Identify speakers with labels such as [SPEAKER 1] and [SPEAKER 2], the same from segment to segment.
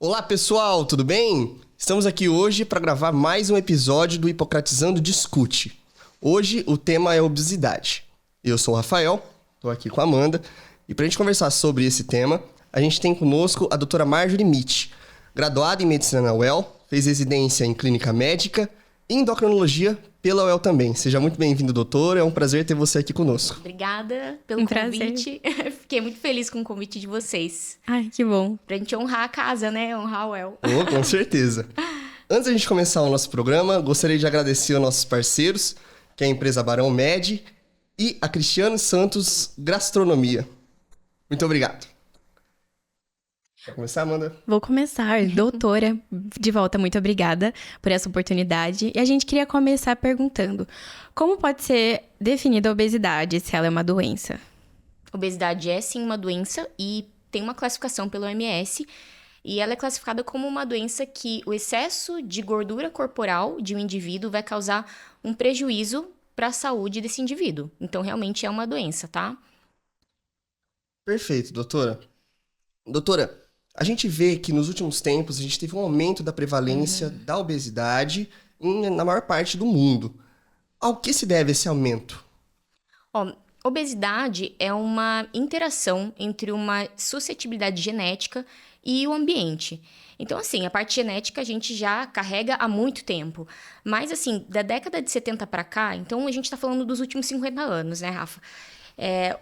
[SPEAKER 1] Olá pessoal, tudo bem? Estamos aqui hoje para gravar mais um episódio do Hipocratizando Discute. Hoje o tema é obesidade. Eu sou o Rafael, estou aqui com a Amanda, e para a gente conversar sobre esse tema, a gente tem conosco a doutora Marjorie Mitty, graduada em Medicina na UEL, fez residência em Clínica Médica e Endocrinologia pela UEL também. Seja muito bem-vindo, doutora, é um prazer ter você aqui conosco.
[SPEAKER 2] Obrigada pelo convite. Fiquei muito feliz com o convite de vocês.
[SPEAKER 3] Ai, que bom.
[SPEAKER 2] Pra gente honrar a casa, né? Honrar a UEL.
[SPEAKER 1] Oh, com certeza. Antes da gente começar o nosso programa, gostaria de agradecer aos nossos parceiros, que é a empresa Barão Med e a Cristiano Santos Gastronomia. Muito obrigado. Quer começar, Amanda?
[SPEAKER 3] Vou começar. Doutora, de volta, muito obrigada por essa oportunidade. E a gente queria começar perguntando, como pode ser definida a obesidade, se ela é uma doença?
[SPEAKER 2] Obesidade é sim uma doença e tem uma classificação pelo OMS. E ela é classificada como uma doença que o excesso de gordura corporal de um indivíduo vai causar um prejuízo para a saúde desse indivíduo. Então, realmente é uma doença, tá?
[SPEAKER 1] Perfeito, doutora. Doutora, a gente vê que nos últimos tempos a gente teve um aumento da prevalência da obesidade na maior parte do mundo. Ao que se deve esse aumento?
[SPEAKER 2] Obesidade é uma interação entre uma suscetibilidade genética e o ambiente. Então, assim, a parte genética a gente já carrega há muito tempo. Mas, assim, da década de 70 para cá, então a gente está falando dos últimos 50 anos, né, Rafa?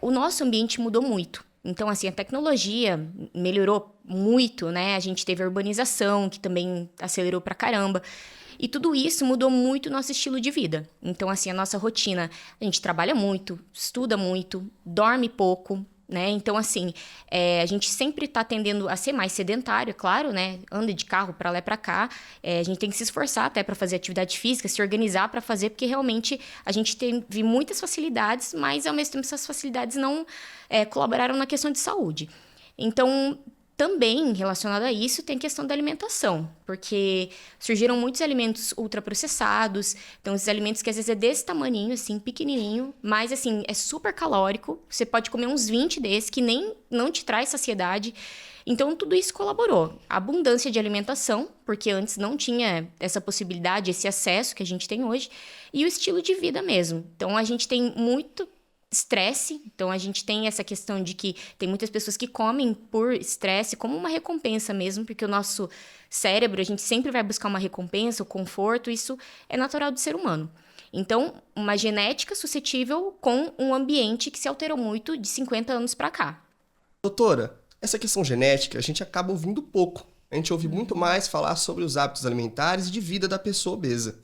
[SPEAKER 2] O nosso ambiente mudou muito. Então, assim, a tecnologia melhorou muito, né? A gente teve a urbanização, que também acelerou pra caramba. E tudo isso mudou muito o nosso estilo de vida. Então, assim, a nossa rotina, a gente trabalha muito, estuda muito, dorme pouco, né? Então, assim, a gente sempre tá tendendo a ser mais sedentário, é claro, né? Anda de carro pra lá e pra cá. A gente tem que se esforçar até pra fazer atividade física, se organizar pra fazer, porque realmente a gente teve muitas facilidades, mas ao mesmo tempo essas facilidades não colaboraram na questão de saúde. Então, também relacionado a isso, tem a questão da alimentação, porque surgiram muitos alimentos ultraprocessados, então esses alimentos que às vezes é desse tamaninho, assim, pequenininho, mas assim, é super calórico, você pode comer uns 20 desses que nem não te traz saciedade. Então, tudo isso colaborou. A abundância de alimentação, porque antes não tinha essa possibilidade, esse acesso que a gente tem hoje, e o estilo de vida mesmo. Então, a gente tem muito estresse, então a gente tem essa questão de que tem muitas pessoas que comem por estresse como uma recompensa mesmo, porque o nosso cérebro, a gente sempre vai buscar uma recompensa, o conforto, isso é natural do ser humano. Então, uma genética suscetível com um ambiente que se alterou muito de 50 anos para cá.
[SPEAKER 1] Doutora, essa questão genética a gente acaba ouvindo pouco. A gente ouve muito mais falar sobre os hábitos alimentares e de vida da pessoa obesa.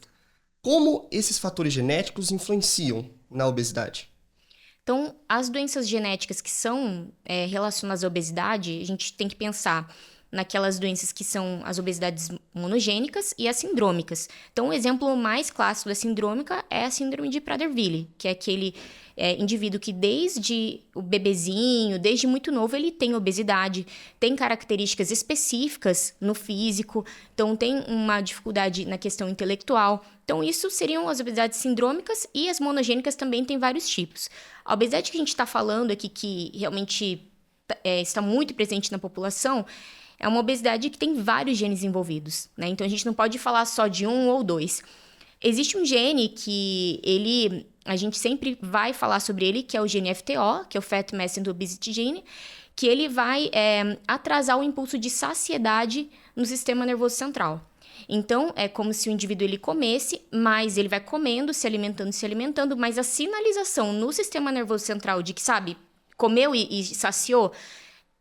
[SPEAKER 1] Como esses fatores genéticos influenciam na obesidade?
[SPEAKER 2] Então, as doenças genéticas que são relacionadas à obesidade, a gente tem que pensar naquelas doenças que são as obesidades monogênicas e as sindrômicas. Então, o exemplo mais clássico da sindrômica é a síndrome de Prader-Willi, que é aquele indivíduo que desde o bebezinho, desde muito novo, ele tem obesidade, tem características específicas no físico, então tem uma dificuldade na questão intelectual. Então, isso seriam as obesidades sindrômicas e as monogênicas também têm vários tipos. A obesidade que a gente está falando aqui, que realmente está muito presente na população, é uma obesidade que tem vários genes envolvidos, né? Então, a gente não pode falar só de um ou dois. Existe um gene que a gente sempre vai falar sobre ele, que é o gene FTO, que é o Fat Mass and Obesity Gene, que ele vai atrasar o impulso de saciedade no sistema nervoso central. Então, é como se o indivíduo ele comesse, mas ele vai comendo, se alimentando, mas a sinalização no sistema nervoso central de que, sabe, comeu e saciou,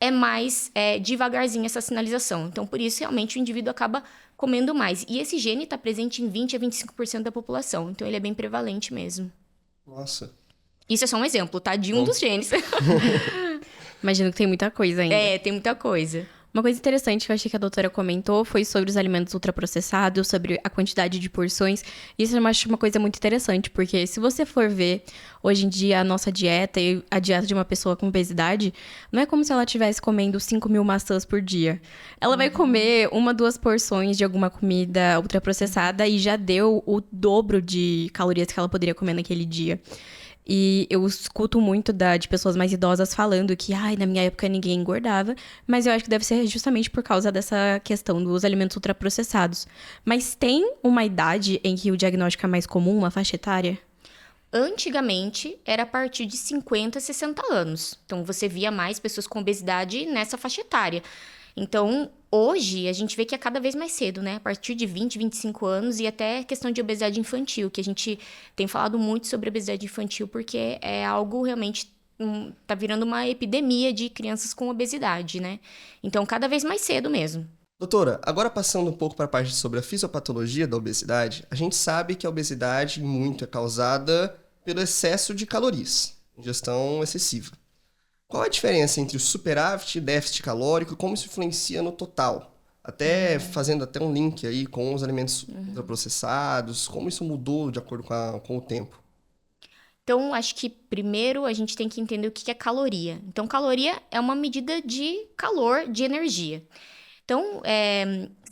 [SPEAKER 2] é mais devagarzinho essa sinalização. Então, por isso, realmente, o indivíduo acaba comendo mais. E esse gene está presente em 20% a 25% da população. Então, ele é bem prevalente mesmo.
[SPEAKER 1] Nossa.
[SPEAKER 2] Isso é só um exemplo, tá? De um dos genes.
[SPEAKER 3] Imagino que tem muita coisa ainda.
[SPEAKER 2] Tem muita coisa.
[SPEAKER 3] Uma coisa interessante que eu achei que a doutora comentou foi sobre os alimentos ultraprocessados, sobre a quantidade de porções. Isso eu acho uma coisa muito interessante, porque se você for ver hoje em dia a nossa dieta e a dieta de uma pessoa com obesidade, não é como se ela estivesse comendo 5.000 maçãs por dia. Ela vai comer 1, 2 porções de alguma comida ultraprocessada e já deu o dobro de calorias que ela poderia comer naquele dia. E eu escuto muito de pessoas mais idosas falando que, na minha época ninguém engordava, mas eu acho que deve ser justamente por causa dessa questão dos alimentos ultraprocessados. Mas tem uma idade em que o diagnóstico é mais comum, uma faixa etária?
[SPEAKER 2] Antigamente, era a partir de 50, 60 anos. Então, você via mais pessoas com obesidade nessa faixa etária. Então, hoje, a gente vê que é cada vez mais cedo, né? A partir de 20, 25 anos e até questão de obesidade infantil, que a gente tem falado muito sobre obesidade infantil, porque é algo realmente tá virando uma epidemia de crianças com obesidade, né? Então, cada vez mais cedo mesmo.
[SPEAKER 1] Doutora, agora passando um pouco para a parte sobre a fisiopatologia da obesidade, a gente sabe que a obesidade muito é causada pelo excesso de calorias, ingestão excessiva. Qual a diferença entre o superávit e déficit calórico e como isso influencia no total? Até fazendo até um link aí com os alimentos ultraprocessados, como isso mudou de acordo com o tempo?
[SPEAKER 2] Então, acho que primeiro a gente tem que entender o que é caloria. Então, caloria é uma medida de calor, de energia. Então,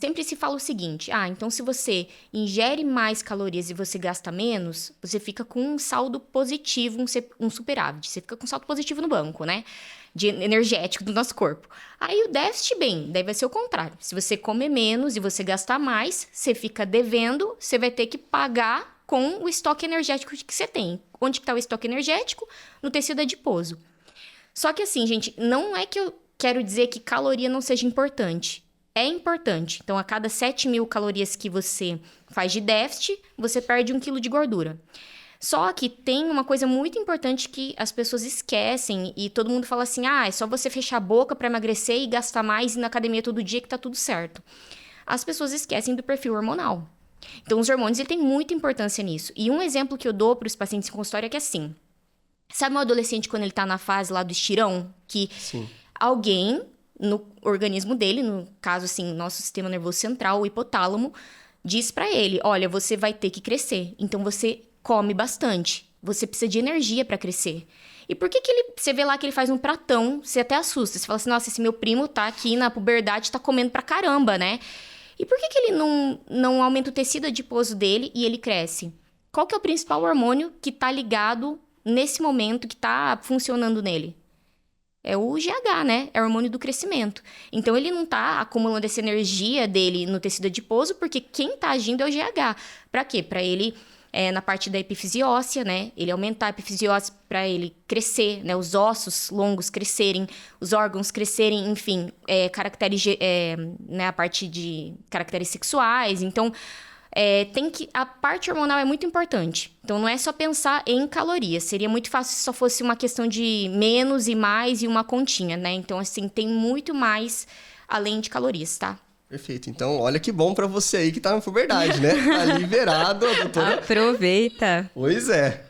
[SPEAKER 2] sempre se fala o seguinte, então se você ingere mais calorias e você gasta menos, você fica com um saldo positivo, um superávit. Você fica com um saldo positivo no banco, né? De energético do nosso corpo. Aí o déficit, daí vai ser o contrário. Se você comer menos e você gastar mais, você fica devendo, você vai ter que pagar com o estoque energético que você tem. Onde que está o estoque energético? No tecido adiposo. Só que assim, gente, não é que eu quero dizer que caloria não seja importante. É importante. Então, a cada 7.000 calorias que você faz de déficit, você perde 1 quilo de gordura. Só que tem uma coisa muito importante que as pessoas esquecem e todo mundo fala assim, é só você fechar a boca para emagrecer e gastar mais e ir na academia todo dia que tá tudo certo. As pessoas esquecem do perfil hormonal. Então, os hormônios têm muita importância nisso. E um exemplo que eu dou para os pacientes em consultório é que assim, sabe um adolescente quando ele tá na fase lá do estirão? Que
[SPEAKER 1] Sim.
[SPEAKER 2] alguém no organismo dele, no caso assim, nosso sistema nervoso central, o hipotálamo, diz pra ele, olha, você vai ter que crescer, então você come bastante, você precisa de energia pra crescer. E por que você vê lá que ele faz um pratão, você até assusta, você fala assim, nossa, esse meu primo tá aqui na puberdade, tá comendo pra caramba, né? E por que ele não aumenta o tecido adiposo dele e ele cresce? Qual que é o principal hormônio que tá ligado nesse momento, que tá funcionando nele? É o GH, né? É o hormônio do crescimento. Então, ele não tá acumulando essa energia dele no tecido adiposo, porque quem tá agindo é o GH. Pra quê? Pra ele, na parte da epifise óssea, né? Ele aumentar a epifise óssea pra ele crescer, né? Os ossos longos crescerem, os órgãos crescerem, enfim, né? A parte de caracteres sexuais. Então, a parte hormonal é muito importante. Então, não é só pensar em calorias. Seria muito fácil se só fosse uma questão de menos e mais e uma continha, né? Então, assim, tem muito mais além de calorias, tá?
[SPEAKER 1] Perfeito. Então, olha que bom pra você aí que tá na puberdade, né? Tá liberado, doutora.
[SPEAKER 3] Aproveita!
[SPEAKER 1] Pois é.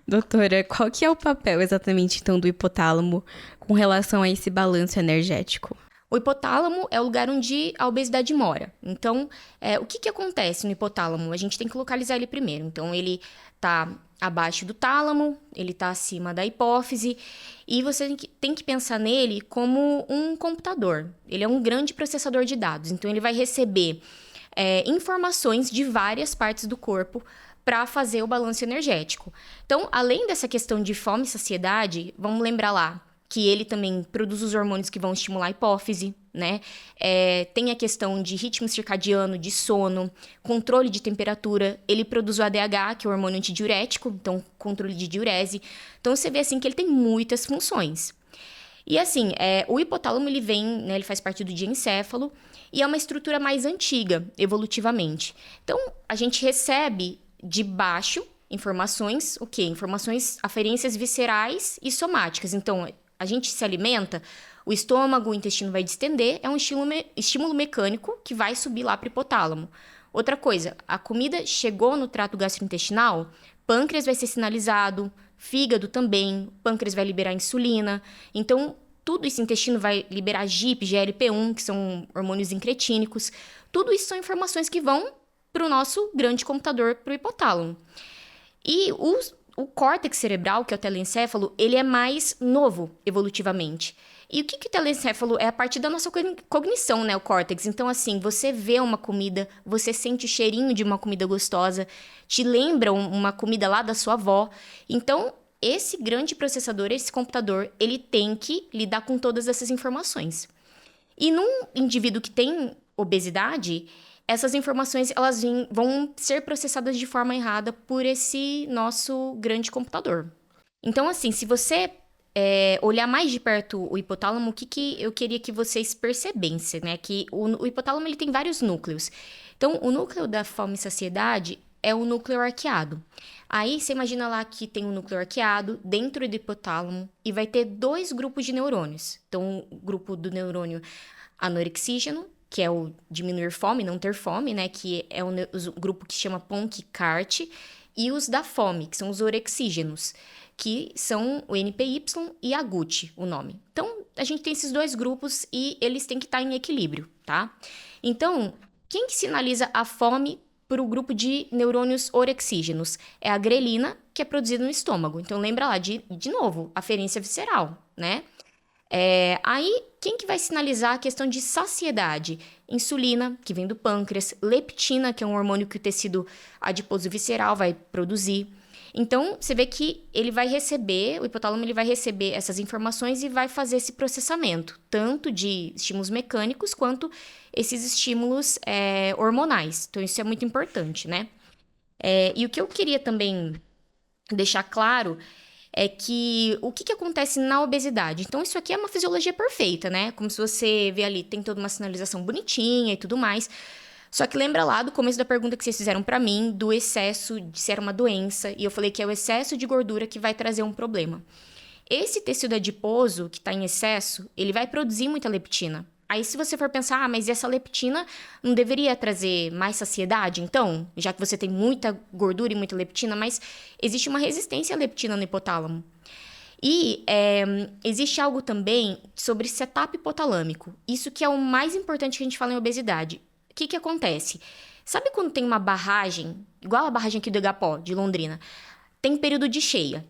[SPEAKER 3] Doutora, qual que é o papel exatamente, então, do hipotálamo com relação a esse balanço energético?
[SPEAKER 2] O hipotálamo é o lugar onde a obesidade mora. Então, o que acontece no hipotálamo? A gente tem que localizar ele primeiro. Então, ele está abaixo do tálamo, ele está acima da hipófise, e você tem que pensar nele como um computador. Ele é um grande processador de dados. Então, ele vai receber informações de várias partes do corpo para fazer o balanço energético. Então, além dessa questão de fome e saciedade, vamos lembrar lá que ele também produz os hormônios que vão estimular a hipófise, né? Tem a questão de ritmo circadiano, de sono, controle de temperatura. Ele produz o ADH, que é o hormônio antidiurético, então controle de diurese. Então, você vê assim que ele tem muitas funções. E assim, o hipotálamo, ele vem, né, ele faz parte do diencéfalo e é uma estrutura mais antiga, evolutivamente. Então, a gente recebe de baixo informações, o quê? Informações, aferências viscerais e somáticas. Então, a gente se alimenta, o estômago, o intestino vai distender, é um estímulo mecânico que vai subir lá para o hipotálamo. Outra coisa, a comida chegou no trato gastrointestinal, pâncreas vai ser sinalizado, fígado também, pâncreas vai liberar insulina. Então, tudo esse intestino vai liberar GIP, GLP-1, que são hormônios incretínicos. Tudo isso são informações que vão para o nosso grande computador, para o hipotálamo. E o córtex cerebral, que é o telencéfalo, ele é mais novo evolutivamente. E o que o telencéfalo é? A partir da nossa cognição, né, o córtex. Então, assim, você vê uma comida, você sente o cheirinho de uma comida gostosa, te lembra uma comida lá da sua avó. Então, esse grande processador, esse computador, ele tem que lidar com todas essas informações. E num indivíduo que tem obesidade, essas informações elas vão ser processadas de forma errada por esse nosso grande computador. Então, assim, se você olhar mais de perto o hipotálamo, o que eu queria que vocês percebessem, né? Que o hipotálamo ele tem vários núcleos. Então, o núcleo da fome e saciedade é o núcleo arqueado. Aí, você imagina lá que tem um núcleo arqueado dentro do hipotálamo e vai ter 2 grupos de neurônios. Então, o grupo do neurônio anorexígeno, que é o diminuir fome, não ter fome, né? Que é o grupo que se chama Ponck-Cart, e os da fome, que são os orexígenos, que são o NPY e a GUT, o nome. Então, a gente tem esses 2 grupos e eles têm que estar em equilíbrio, tá? Então, quem que sinaliza a fome para o grupo de neurônios orexígenos? É a grelina, que é produzida no estômago. Então, lembra lá, de novo, aferência visceral, né? Aí, quem que vai sinalizar a questão de saciedade? Insulina, que vem do pâncreas, leptina, que é um hormônio que o tecido adiposo visceral vai produzir. Então, você vê que o hipotálamo ele vai receber essas informações e vai fazer esse processamento, tanto de estímulos mecânicos quanto esses estímulos hormonais. Então, isso é muito importante, né? E o que eu queria também deixar claro é que o que acontece na obesidade? Então, isso aqui é uma fisiologia perfeita, né? Como se você vê ali, tem toda uma sinalização bonitinha e tudo mais. Só que lembra lá do começo da pergunta que vocês fizeram pra mim, do excesso, de se era uma doença, e eu falei que é o excesso de gordura que vai trazer um problema. Esse tecido adiposo, que tá em excesso, ele vai produzir muita leptina. Aí, se você for pensar, mas essa leptina não deveria trazer mais saciedade? Então, já que você tem muita gordura e muita leptina, mas existe uma resistência à leptina no hipotálamo. E existe algo também sobre setup hipotalâmico. Isso que é o mais importante que a gente fala em obesidade. O que acontece? Sabe quando tem uma barragem, igual a barragem aqui do Igapó, de Londrina, tem período de cheia.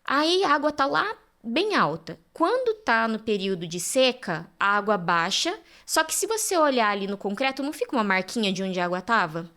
[SPEAKER 2] Aí a água tá lá bem alta. Quando tá no período de seca, a água baixa, só que se você olhar ali no concreto, não fica uma marquinha de onde a água tava?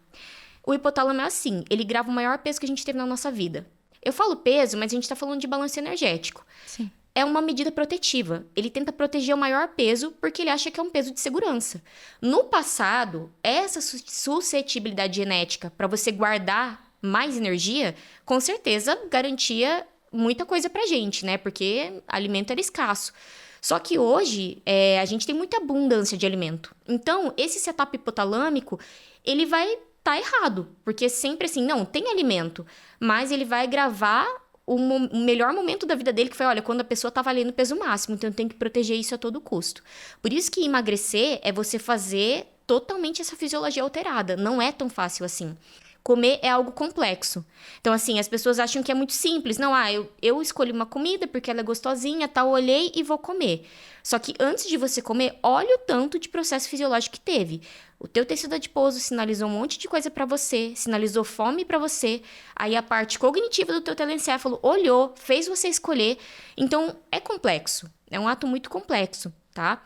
[SPEAKER 2] O hipotálamo é assim, ele grava o maior peso que a gente teve na nossa vida. Eu falo peso, mas a gente tá falando de balanço energético.
[SPEAKER 3] Sim.
[SPEAKER 2] É uma medida protetiva. Ele tenta proteger o maior peso porque ele acha que é um peso de segurança. No passado, essa suscetibilidade genética para você guardar mais energia, com certeza garantia muita coisa pra gente, né? Porque alimento era escasso. Só que hoje, a gente tem muita abundância de alimento. Então, esse setup hipotalâmico, ele vai estar errado. Porque sempre assim, não, tem alimento, mas ele vai gravar o melhor momento da vida dele, que foi, olha, quando a pessoa tá valendo o peso máximo, então tem que proteger isso a todo custo. Por isso que emagrecer é você fazer totalmente essa fisiologia alterada. Não é tão fácil assim. Comer é algo complexo. Então, assim, as pessoas acham que é muito simples. Não, eu escolhi uma comida porque ela é gostosinha, tá, eu olhei e vou comer. Só que antes de você comer, olha o tanto de processo fisiológico que teve. O teu tecido adiposo sinalizou um monte de coisa pra você, sinalizou fome pra você, aí a parte cognitiva do teu telencéfalo olhou, fez você escolher. Então, é complexo. É um ato muito complexo, tá?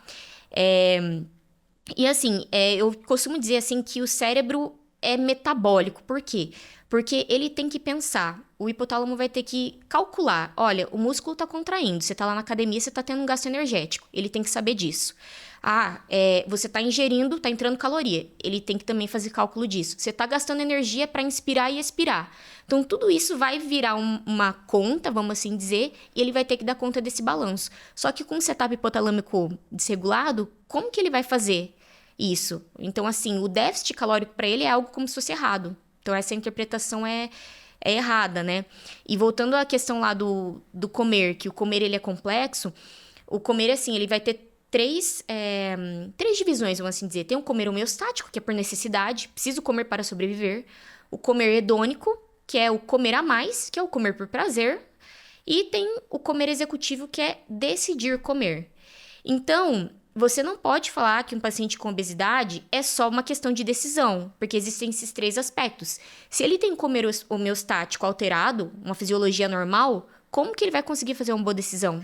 [SPEAKER 2] E assim, eu costumo dizer assim que o cérebro é metabólico. Por quê? Porque ele tem que pensar. O hipotálamo vai ter que calcular. Olha, o músculo tá contraindo. Você tá lá na academia, você tá tendo um gasto energético. Ele tem que saber disso. Você tá ingerindo, tá entrando caloria. Ele tem que também fazer cálculo disso. Você tá gastando energia para inspirar e expirar. Então, tudo isso vai virar uma conta, vamos assim dizer, e ele vai ter que dar conta desse balanço. Só que com o setup hipotalâmico desregulado, como que ele vai fazer isso? Então, assim, o déficit calórico para ele é algo como se fosse errado. Então, essa interpretação é errada, né? E voltando à questão lá do comer, que o comer ele é complexo, o comer, assim, ele vai ter três divisões, vamos assim dizer. Tem o comer homeostático, que é por necessidade, preciso comer para sobreviver. O comer hedônico, que é o comer a mais, que é o comer por prazer. E tem o comer executivo, que é decidir comer. Então, você não pode falar que um paciente com obesidade é só uma questão de decisão, porque existem esses 3 aspectos. Se ele tem comer homeostático alterado, uma fisiologia normal, como que ele vai conseguir fazer uma boa decisão?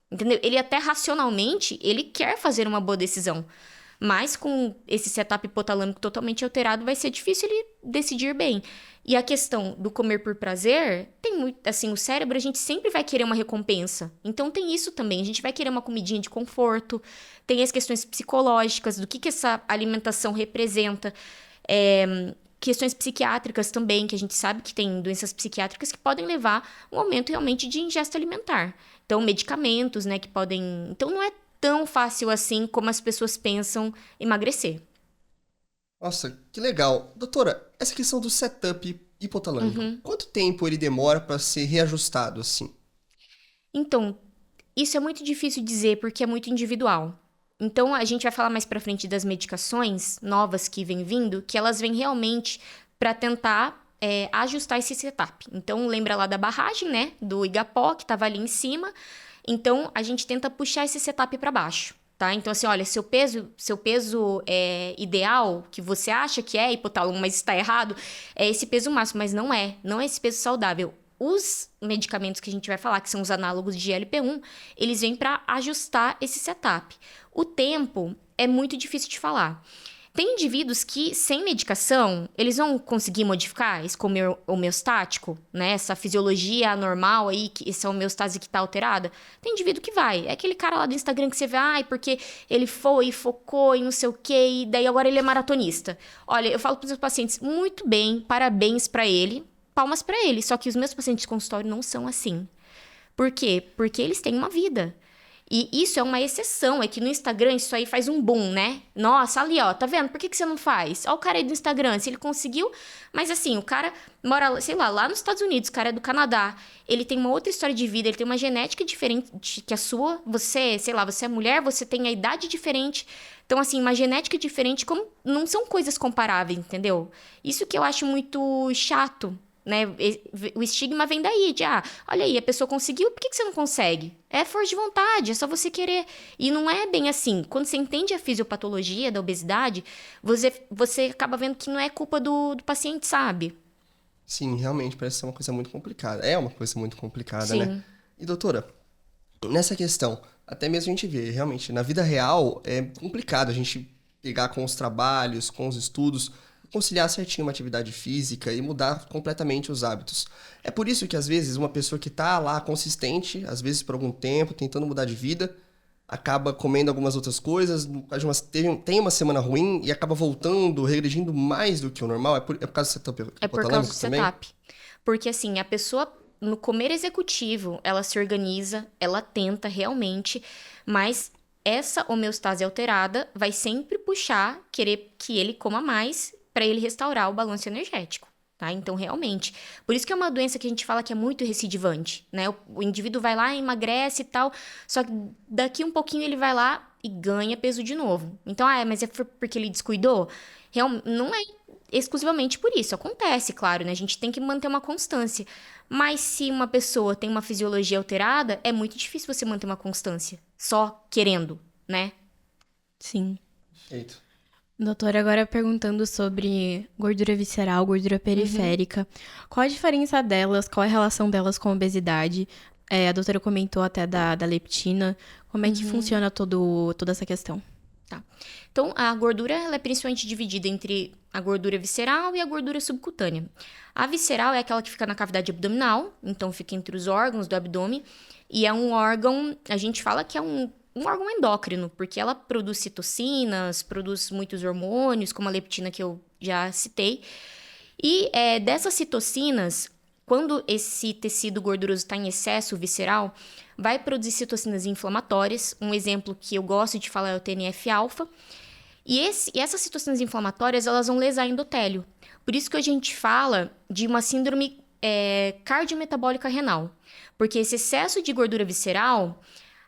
[SPEAKER 2] Entendeu? Ele até racionalmente, ele quer fazer uma boa decisão. Mas com esse setup hipotalâmico totalmente alterado, vai ser difícil ele decidir bem. E a questão do comer por prazer, tem muito, assim, o cérebro, a gente sempre vai querer uma recompensa. Então tem isso também, a gente vai querer uma comidinha de conforto, tem as questões psicológicas, do que essa alimentação representa, questões psiquiátricas também, que a gente sabe que tem doenças psiquiátricas que podem levar a um aumento realmente de ingesta alimentar. Então, medicamentos, né, que podem... Então, não é tão fácil assim como as pessoas pensam emagrecer.
[SPEAKER 1] Nossa, que legal. Doutora, essa questão do setup hipotalâmico, quanto tempo ele demora para ser reajustado, assim?
[SPEAKER 2] Então, isso é muito difícil dizer porque é muito individual. Então, a gente vai falar mais pra frente das medicações novas que vêm vindo, que elas vêm realmente para tentar ajustar esse setup. Então, lembra lá da barragem, né? Do Igapó, que estava ali em cima. Então, a gente tenta puxar esse setup para baixo, tá? Então, assim, olha, seu peso ideal, que você acha que é hipotálamo, mas está errado, é esse peso máximo, mas não é. Não é esse peso saudável. Os medicamentos que a gente vai falar, que são os análogos de GLP-1, eles vêm para ajustar esse setup. O tempo é muito difícil de falar. Tem indivíduos que, sem medicação, eles vão conseguir modificar esse comer homeostático, né? Essa fisiologia anormal aí, essa homeostase que está alterada. Tem indivíduo que vai. É aquele cara lá do Instagram que você vê, porque ele foi e focou e não sei o quê, e daí agora ele é maratonista. Olha, eu falo para os meus pacientes, muito bem, parabéns para ele, palmas para ele. Só que os meus pacientes de consultório não são assim. Por quê? Porque eles têm uma vida. E isso é uma exceção, é que no Instagram isso aí faz um boom, né? Nossa, ali, ó, tá vendo? Por que você não faz? Ó o cara aí do Instagram, se ele conseguiu... Mas assim, o cara mora, sei lá nos Estados Unidos, o cara é do Canadá. Ele tem uma outra história de vida, ele tem uma genética diferente que a sua. Você, sei lá, você é mulher, você tem a idade diferente. Então, assim, uma genética diferente, como não são coisas comparáveis, entendeu? Isso que eu acho muito chato, né? O estigma vem daí, de olha aí, a pessoa conseguiu, por que você não consegue? É força de vontade, é só você querer. E não é bem assim. Quando você entende a fisiopatologia da obesidade, você acaba vendo que não é culpa do paciente, sabe?
[SPEAKER 1] Sim, realmente parece ser uma coisa muito complicada. É uma coisa muito complicada,
[SPEAKER 2] Sim.
[SPEAKER 1] né? E doutora, nessa questão, até mesmo a gente vê, realmente, na vida real é complicado a gente pegar com os trabalhos, com os estudos, conciliar certinho uma atividade física e mudar completamente os hábitos. É por isso que, às vezes, uma pessoa que está lá consistente, às vezes por algum tempo, tentando mudar de vida, acaba comendo algumas outras coisas, tem uma semana ruim e acaba voltando, regredindo mais do que o normal. É por causa do setup
[SPEAKER 2] É por causa do
[SPEAKER 1] também?
[SPEAKER 2] setup. Porque, assim, a pessoa, no comer executivo, ela se organiza, ela tenta realmente, mas essa homeostase alterada vai sempre puxar, querer que ele coma mais para ele restaurar o balanço energético, tá? Então, realmente, por isso que é uma doença que a gente fala que é muito recidivante, né? O indivíduo vai lá, emagrece e tal, só que daqui um pouquinho ele vai lá e ganha peso de novo. Então, mas é porque ele descuidou? Não é exclusivamente por isso, acontece, claro, né? A gente tem que manter uma constância. Mas se uma pessoa tem uma fisiologia alterada, é muito difícil você manter uma constância, só querendo, né?
[SPEAKER 3] Sim.
[SPEAKER 1] Perfeito.
[SPEAKER 3] Doutora, agora perguntando sobre gordura visceral, gordura periférica. Qual a diferença delas? Qual é a relação delas com a obesidade? A doutora comentou até da leptina. Como é que funciona toda essa questão?
[SPEAKER 2] Tá. Então, a gordura ela é principalmente dividida entre a gordura visceral e a gordura subcutânea. A visceral é aquela que fica na cavidade abdominal, então fica entre os órgãos do abdômen, e é um órgão, a gente fala que é um órgão endócrino, porque ela produz citocinas, produz muitos hormônios, como a leptina que eu já citei. E dessas citocinas, quando esse tecido gorduroso está em excesso visceral, vai produzir citocinas inflamatórias. Um exemplo que eu gosto de falar é o TNF-alfa. E essas citocinas inflamatórias, elas vão lesar endotélio. Por isso que a gente fala de uma síndrome cardiometabólica renal. Porque esse excesso de gordura visceral,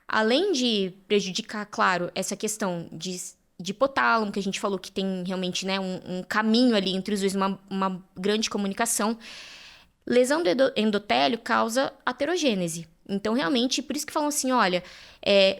[SPEAKER 2] além de prejudicar, claro, essa questão de hipotálamo, que a gente falou que tem realmente, né, um caminho ali entre os dois, uma grande comunicação, lesão do endotélio causa aterogênese. Então, realmente, por isso que falam assim, olha,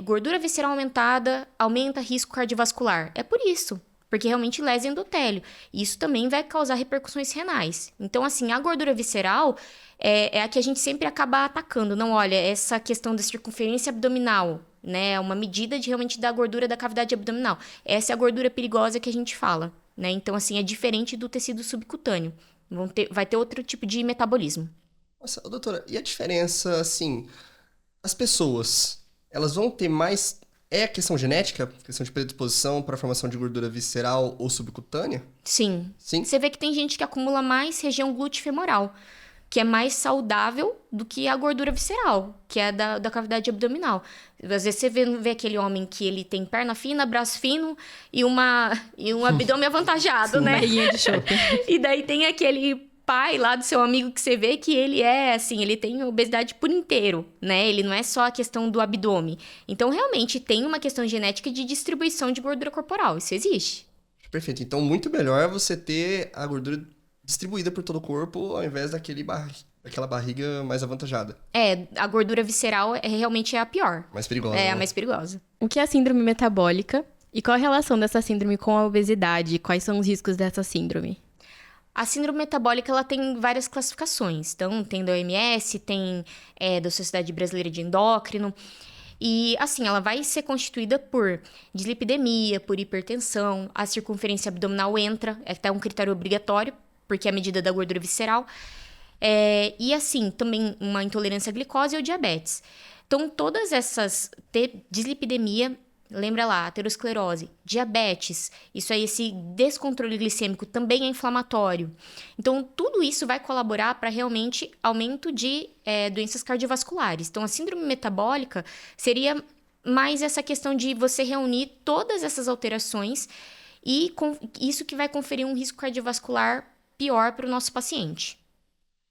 [SPEAKER 2] gordura visceral aumentada aumenta risco cardiovascular. É por isso, porque realmente lesa endotélio. E isso também vai causar repercussões renais. Então, assim, a gordura visceral é a que a gente sempre acaba atacando. Não, olha, essa questão da circunferência abdominal, né? É uma medida realmente da gordura da cavidade abdominal. Essa é a gordura perigosa que a gente fala, né? Então, assim, é diferente do tecido subcutâneo. Vai ter outro tipo de metabolismo.
[SPEAKER 1] Nossa, doutora, e a diferença, assim, as pessoas, elas vão ter mais... É a questão genética? Questão de predisposição para a formação de gordura visceral ou subcutânea?
[SPEAKER 2] Sim.
[SPEAKER 1] Sim?
[SPEAKER 2] Você vê que tem gente que acumula mais região glúteo-femoral, que é mais saudável do que a gordura visceral, que é da cavidade abdominal. Às vezes você vê aquele homem que ele tem perna fina, braço fino e um abdômen avantajado, né?
[SPEAKER 3] Barriguinha de chope.
[SPEAKER 2] E daí tem aquele pai lá do seu amigo que você vê que ele ele tem obesidade por inteiro, né? Ele não é só a questão do abdômen. Então, realmente, tem uma questão genética de distribuição de gordura corporal. Isso existe.
[SPEAKER 1] Perfeito. Então, muito melhor você ter a gordura distribuída por todo o corpo, ao invés daquela barriga mais avantajada.
[SPEAKER 2] A gordura visceral realmente é a pior.
[SPEAKER 1] Mais perigosa,
[SPEAKER 2] É
[SPEAKER 1] né?
[SPEAKER 2] a mais perigosa.
[SPEAKER 3] O que é a síndrome metabólica? E qual a relação dessa síndrome com a obesidade? Quais são os riscos dessa síndrome?
[SPEAKER 2] A síndrome metabólica, ela tem várias classificações. Então, tem da OMS, tem da Sociedade Brasileira de Endócrino. E, assim, ela vai ser constituída por dislipidemia, por hipertensão, a circunferência abdominal entra, é até um critério obrigatório, porque é a medida da gordura visceral. E, assim, também uma intolerância à glicose ou diabetes. Então, todas essas... Dislipidemia... Lembra lá, aterosclerose, diabetes, isso aí, esse descontrole glicêmico também é inflamatório. Então, tudo isso vai colaborar para realmente aumento de doenças cardiovasculares. Então, a síndrome metabólica seria mais essa questão de você reunir todas essas alterações e isso que vai conferir um risco cardiovascular pior para o nosso paciente.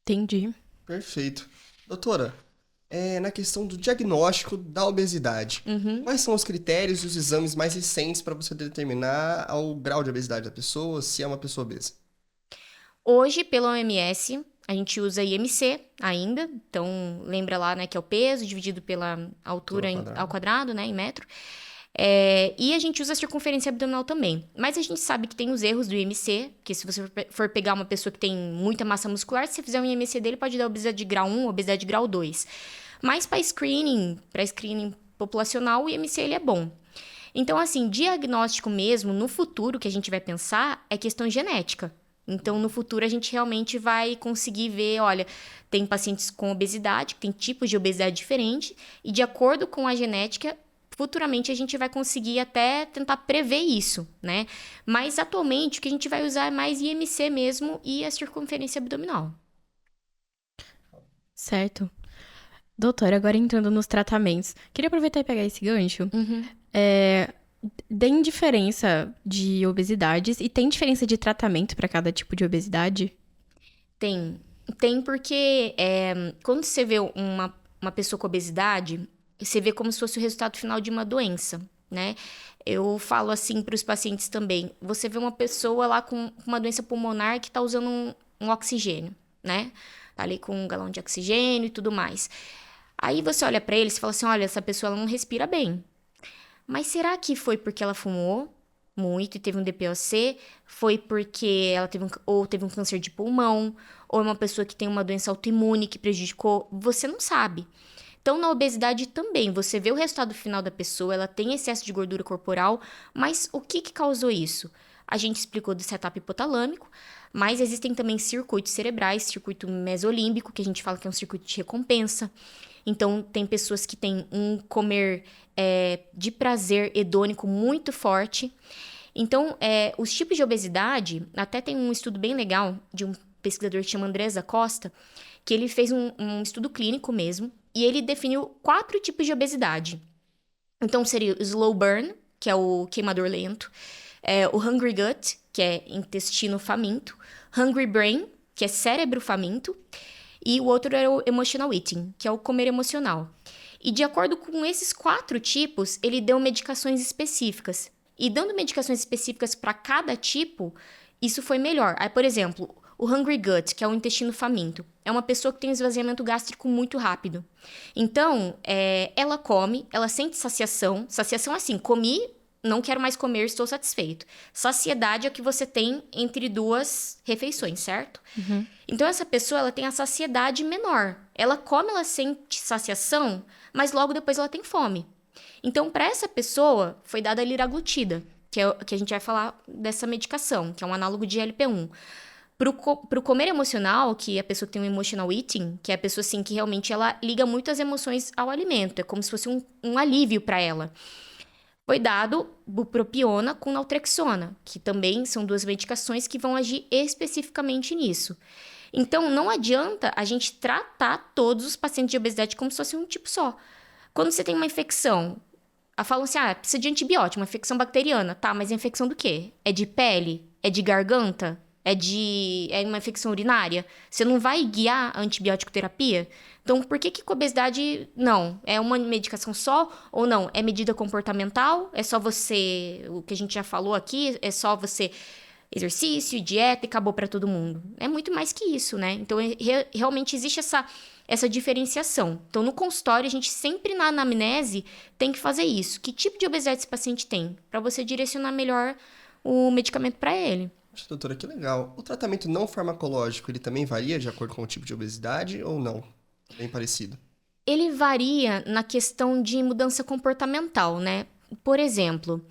[SPEAKER 3] Entendi.
[SPEAKER 1] Perfeito. Doutora, na questão do diagnóstico da obesidade, quais são os critérios e os exames mais recentes para você determinar o grau de obesidade da pessoa, se é uma pessoa obesa?
[SPEAKER 2] Hoje, pela OMS, a gente usa IMC ainda. Então, lembra lá, né, que é o peso dividido pela altura ao quadrado, né, em metro. E a gente usa a circunferência abdominal também. Mas a gente sabe que tem os erros do IMC, que se você for pegar uma pessoa que tem muita massa muscular, se você fizer um IMC dele, pode dar obesidade de grau 1, obesidade de grau 2. Mas para screening populacional, o IMC ele é bom. Então, assim, diagnóstico mesmo, no futuro, que a gente vai pensar, é questão genética. Então, no futuro, a gente realmente vai conseguir ver, olha, tem pacientes com obesidade, que tem tipos de obesidade diferentes, e de acordo com a genética, futuramente a gente vai conseguir até tentar prever isso, né? Mas, atualmente, o que a gente vai usar é mais IMC mesmo e a circunferência abdominal.
[SPEAKER 3] Certo. Doutora, agora entrando nos tratamentos, queria aproveitar e pegar esse gancho. Tem diferença de obesidades e tem diferença de tratamento para cada tipo de obesidade?
[SPEAKER 2] Tem porque quando você vê uma pessoa com obesidade, você vê como se fosse o resultado final de uma doença, né? Eu falo assim para os pacientes também, você vê uma pessoa lá com uma doença pulmonar que está usando um oxigênio, né? Tá ali com um galão de oxigênio e tudo mais. Aí você olha pra ele e fala assim, olha, essa pessoa ela não respira bem. Mas será que foi porque ela fumou muito e teve um DPOC? Foi porque ela teve um câncer de pulmão? Ou é uma pessoa que tem uma doença autoimune que prejudicou? Você não sabe. Então, na obesidade também, você vê o resultado final da pessoa, ela tem excesso de gordura corporal, mas o que causou isso? A gente explicou do setup hipotalâmico, mas existem também circuitos cerebrais, circuito mesolímbico, que a gente fala que é um circuito de recompensa. Então, tem pessoas que têm um comer de prazer hedônico muito forte. Então, os tipos de obesidade, até tem um estudo bem legal de um pesquisador que chama Andrés Costa, que ele fez um estudo clínico mesmo, e ele definiu 4 tipos de obesidade. Então, seria o slow burn, que é o queimador lento, o hungry gut, que é intestino faminto, hungry brain, que é cérebro faminto, e o outro era o emotional eating, que é o comer emocional. E de acordo com esses 4 tipos, ele deu medicações específicas. E dando medicações específicas para cada tipo, isso foi melhor. Aí, por exemplo, o hungry gut, que é o intestino faminto. É uma pessoa que tem um esvaziamento gástrico muito rápido. Então, ela come, ela sente saciação. Saciação assim, comi, não quero mais comer, estou satisfeito. Saciedade é o que você tem entre 2 refeições, certo? Então, essa pessoa, ela tem a saciedade menor. Ela come, ela sente saciação, mas logo depois ela tem fome. Então, para essa pessoa, foi dada a liraglutida, que a gente vai falar dessa medicação, que é um análogo de GLP-1. Pro comer emocional, que é a pessoa que tem um emotional eating, que é a pessoa assim que realmente ela liga muito as emoções ao alimento, é como se fosse um alívio para ela. Foi dado bupropiona com naltrexona, que também são 2 medicações que vão agir especificamente nisso. Então, não adianta a gente tratar todos os pacientes de obesidade como se fosse um tipo só. Quando você tem uma infecção, falam assim, precisa de antibiótico, uma infecção bacteriana. Tá, mas é infecção do quê? É de pele? É de garganta? É uma infecção urinária? Você não vai guiar a antibiótico terapia? Então, por que com obesidade, não? É uma medicação só ou não? É medida comportamental? É só você, o que a gente já falou aqui, é só você exercício, dieta e acabou para todo mundo? É muito mais que isso, né? Então, realmente existe essa diferenciação. Então, no consultório, a gente sempre na anamnese tem que fazer isso. Que tipo de obesidade esse paciente tem? Para você direcionar melhor o medicamento para ele.
[SPEAKER 1] Poxa, doutora, que legal. O tratamento não farmacológico, ele também varia de acordo com o tipo de obesidade ou não? Bem parecido.
[SPEAKER 2] Ele varia na questão de mudança comportamental, né? Por exemplo,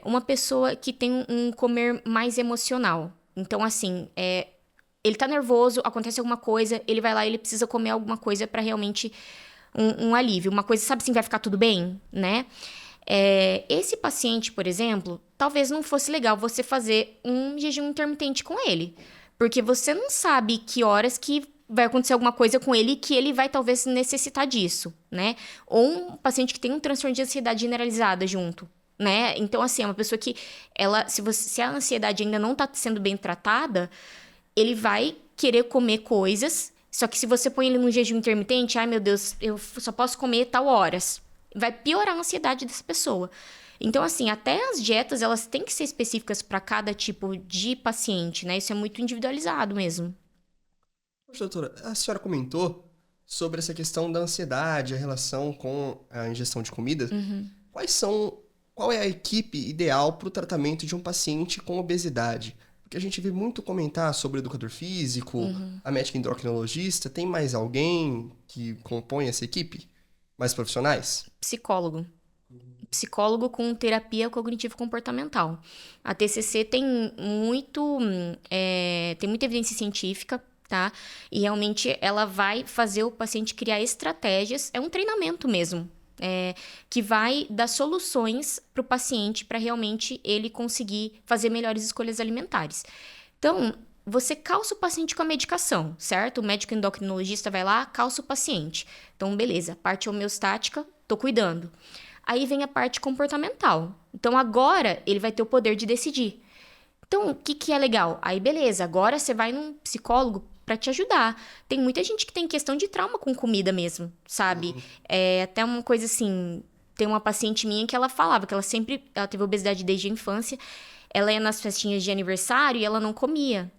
[SPEAKER 2] uma pessoa que tem um comer mais emocional. Então, assim, ele tá nervoso, acontece alguma coisa, ele vai lá e ele precisa comer alguma coisa para realmente um alívio. Uma coisa, sabe assim, vai ficar tudo bem, né? Esse paciente, por exemplo, talvez não fosse legal você fazer um jejum intermitente com ele. Porque você não sabe que horas que vai acontecer alguma coisa com ele que ele vai talvez necessitar disso, né? Ou um paciente que tem um transtorno de ansiedade generalizada junto, né? Então, assim, é uma pessoa que se a ansiedade ainda não tá sendo bem tratada, ele vai querer comer coisas, só que se você põe ele num jejum intermitente, ai meu Deus, eu só posso comer tal horas. Vai piorar a ansiedade dessa pessoa. Então, assim, até as dietas, elas têm que ser específicas para cada tipo de paciente, né? Isso é muito individualizado mesmo.
[SPEAKER 1] Poxa, doutora, a senhora comentou sobre essa questão da ansiedade, a relação com a ingestão de comida. Qual é a equipe ideal para o tratamento de um paciente com obesidade? Porque a gente vê muito comentar sobre o educador físico, a médica endocrinologista. Tem mais alguém que compõe essa equipe? Mais profissionais?
[SPEAKER 2] Psicólogo. Psicólogo com terapia cognitivo-comportamental. A TCC tem muita evidência científica, tá? E realmente ela vai fazer o paciente criar estratégias, é um treinamento mesmo, que vai dar soluções para o paciente para realmente ele conseguir fazer melhores escolhas alimentares. Então, você calça o paciente com a medicação, certo? O médico endocrinologista vai lá, calça o paciente. Então, beleza, parte homeostática, tô cuidando. Aí vem a parte comportamental. Então, agora ele vai ter o poder de decidir. Então, o que é legal? Aí, beleza, agora você vai num psicólogo para te ajudar. Tem muita gente que tem questão de trauma com comida mesmo, sabe? Até uma coisa assim, tem uma paciente minha que ela falava que ela teve obesidade desde a infância, ela ia nas festinhas de aniversário e ela não comia.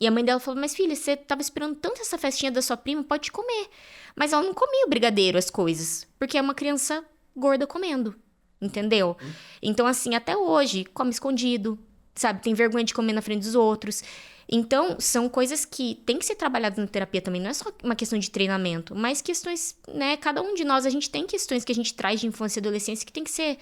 [SPEAKER 2] E a mãe dela falou, mas filha, você tava esperando tanto essa festinha da sua prima, pode comer. Mas ela não comia o brigadeiro, as coisas, porque é uma criança gorda comendo, entendeu? Então, assim, até hoje, come escondido, sabe? Tem vergonha de comer na frente dos outros. Então, são coisas que tem que ser trabalhadas na terapia também. Não é só uma questão de treinamento, mas questões, né? Cada um de nós, a gente tem questões que a gente traz de infância e adolescência que tem que ser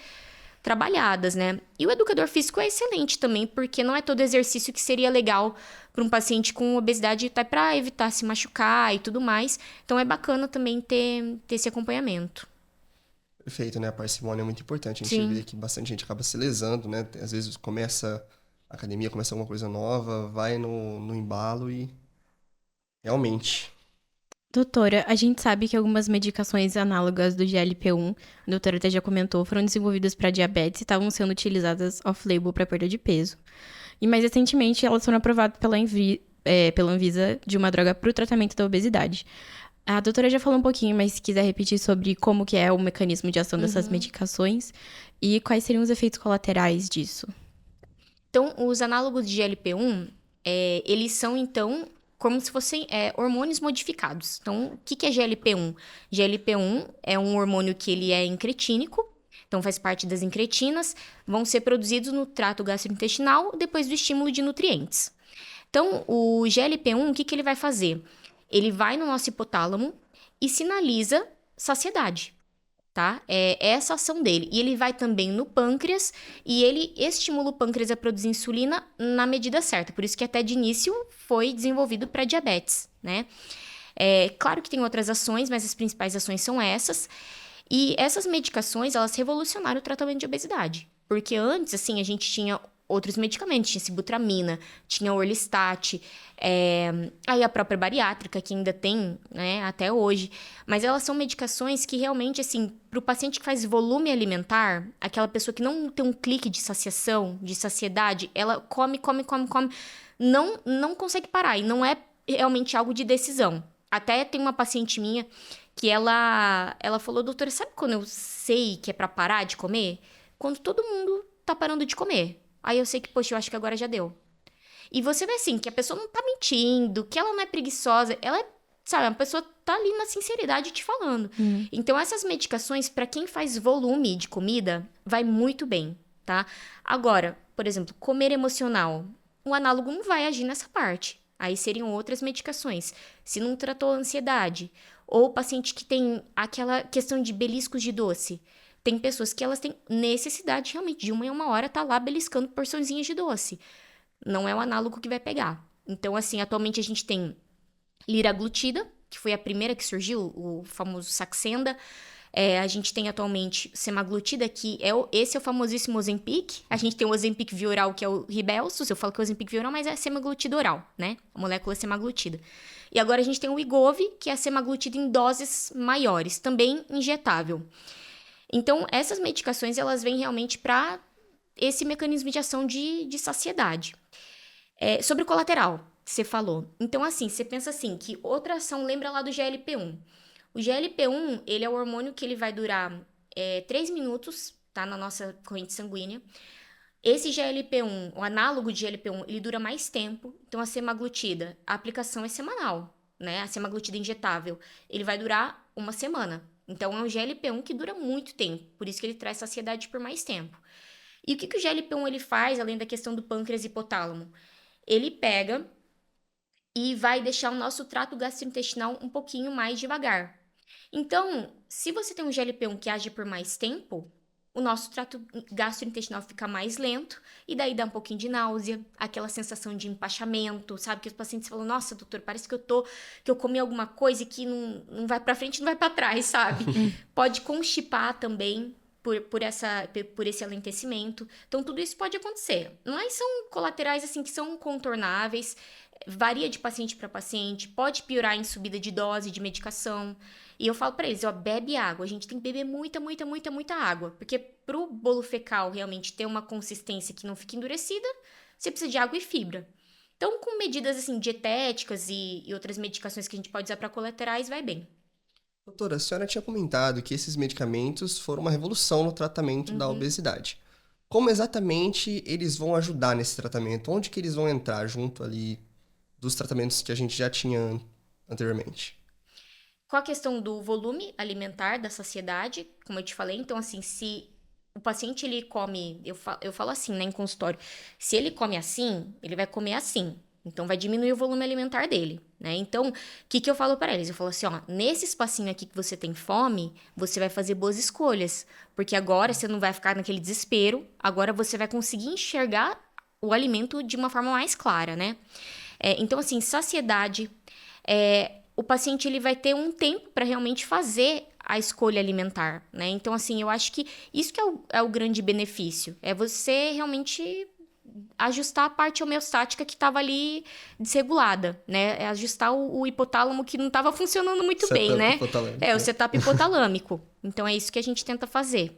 [SPEAKER 2] trabalhadas, né? E o educador físico é excelente também, porque não é todo exercício que seria legal para um paciente com obesidade, até para evitar se machucar e tudo mais. Então, é bacana também ter esse acompanhamento.
[SPEAKER 1] Perfeito, né? A parcimônia é muito importante. A gente vê que bastante gente acaba se lesando, né? Às vezes começa a academia, começa alguma coisa nova, vai no embalo e... Realmente.
[SPEAKER 3] Doutora, a gente sabe que algumas medicações análogas do GLP-1, a doutora até já comentou, foram desenvolvidas para diabetes e estavam sendo utilizadas off-label para perda de peso. E mais recentemente, elas foram aprovadas pela Anvisa de uma droga para o tratamento da obesidade. A doutora já falou um pouquinho, mas se quiser repetir sobre como que é o mecanismo de ação dessas medicações e quais seriam os efeitos colaterais disso.
[SPEAKER 2] Então, os análogos de GLP-1, eles são, então, como se fossem hormônios modificados. Então, o que é GLP-1? GLP-1 é um hormônio que ele é incretínico, então faz parte das incretinas, vão ser produzidos no trato gastrointestinal depois do estímulo de nutrientes. Então, o GLP-1, o que ele vai fazer? Ele vai no nosso hipotálamo e sinaliza saciedade, tá? É essa a ação dele. E ele vai também no pâncreas e ele estimula o pâncreas a produzir insulina na medida certa. Por isso que até de início foi desenvolvido para diabetes, né? Claro que tem outras ações, mas as principais ações são essas. E essas medicações, elas revolucionaram o tratamento de obesidade. Porque antes, assim, a gente tinha outros medicamentos. Tinha sibutramina, tinha orlistat, aí a própria bariátrica, que ainda tem, né, até hoje. Mas elas são medicações que realmente, assim, para o paciente que faz volume alimentar, aquela pessoa que não tem um clique de saciação, de saciedade, ela come, não consegue parar. E não é realmente algo de decisão. Até tem uma paciente minha que ela falou, doutora, sabe quando eu sei que é pra parar de comer? Quando todo mundo tá parando de comer. Aí eu sei que, poxa, eu acho que agora já deu. E você vê assim, que a pessoa não tá mentindo, que ela não é preguiçosa, ela é, sabe, a pessoa tá ali na sinceridade te falando. Então, essas medicações, pra quem faz volume de comida, vai muito bem, tá? Agora, por exemplo, comer emocional, o análogo não vai agir nessa parte. Aí seriam outras medicações. Se não tratou a ansiedade, ou o paciente que tem aquela questão de beliscos de doce. Tem pessoas que elas têm necessidade realmente de 1 hora tá lá beliscando porçõezinhas de doce. Não é o análogo que vai pegar. Então, assim, atualmente a gente tem liraglutida, que foi a primeira que surgiu, o famoso Saxenda. A gente tem atualmente semaglutida, que esse é o famosíssimo Ozempic. A gente tem o Ozempic via oral, que é o Rybelsus. Eu falo que é o Ozempic via oral, mas é semaglutida oral, né? A molécula é semaglutida. E agora a gente tem o Wegovy, que é a semaglutida em doses maiores, também injetável. Então, essas medicações, elas vêm realmente para esse mecanismo de ação de saciedade. Sobre o colateral, que você falou. Então, assim, você pensa assim, que outra ação lembra lá do GLP-1. O GLP-1, ele é o hormônio que ele vai durar 3 minutos, tá? Na nossa corrente sanguínea. Esse GLP-1, o análogo de GLP-1, ele dura mais tempo. Então, a semaglutida, a aplicação é semanal, né? A semaglutida injetável, ele vai durar 1 semana. Então, é um GLP-1 que dura muito tempo. Por isso que ele traz saciedade por mais tempo. E o que o GLP-1 ele faz, além da questão do pâncreas e hipotálamo? Ele pega e vai deixar o nosso trato gastrointestinal um pouquinho mais devagar. Então, se você tem um GLP-1 que age por mais tempo, o nosso trato gastrointestinal fica mais lento e daí dá um pouquinho de náusea, aquela sensação de empachamento, sabe? Que os pacientes falam, nossa, doutor, parece que eu comi alguma coisa e que não vai pra frente, não vai pra trás, sabe? Pode constipar também por esse alentecimento. Então, tudo isso pode acontecer. Mas são colaterais, assim, que são contornáveis, varia de paciente para paciente, pode piorar em subida de dose de medicação. E eu falo para eles, bebe água. A gente tem que beber muita, muita, muita, muita água. Porque pro bolo fecal realmente ter uma consistência que não fique endurecida, você precisa de água e fibra. Então, com medidas, assim, dietéticas e outras medicações que a gente pode usar para colaterais, vai bem.
[SPEAKER 1] Doutora, a senhora tinha comentado que esses medicamentos foram uma revolução no tratamento da obesidade. Como exatamente eles vão ajudar nesse tratamento? Onde que eles vão entrar junto ali dos tratamentos que a gente já tinha anteriormente?
[SPEAKER 2] Com a questão do volume alimentar, da saciedade, como eu te falei, então assim, se o paciente ele come, eu falo assim, né, em consultório, se ele come assim, ele vai comer assim. Então, vai diminuir o volume alimentar dele, né? Então, o que eu falo para eles? Eu falo assim, nesse espacinho aqui que você tem fome, você vai fazer boas escolhas. Porque agora você não vai ficar naquele desespero, agora você vai conseguir enxergar o alimento de uma forma mais clara, né? Então, assim, saciedade, o paciente ele vai ter um tempo para realmente fazer a escolha alimentar, né? Então, assim, eu acho que isso que é o grande benefício. É você realmente ajustar a parte homeostática que estava ali desregulada, né? É ajustar o hipotálamo que não estava funcionando muito bem, né? O setup hipotalâmico. Então, é isso que a gente tenta fazer.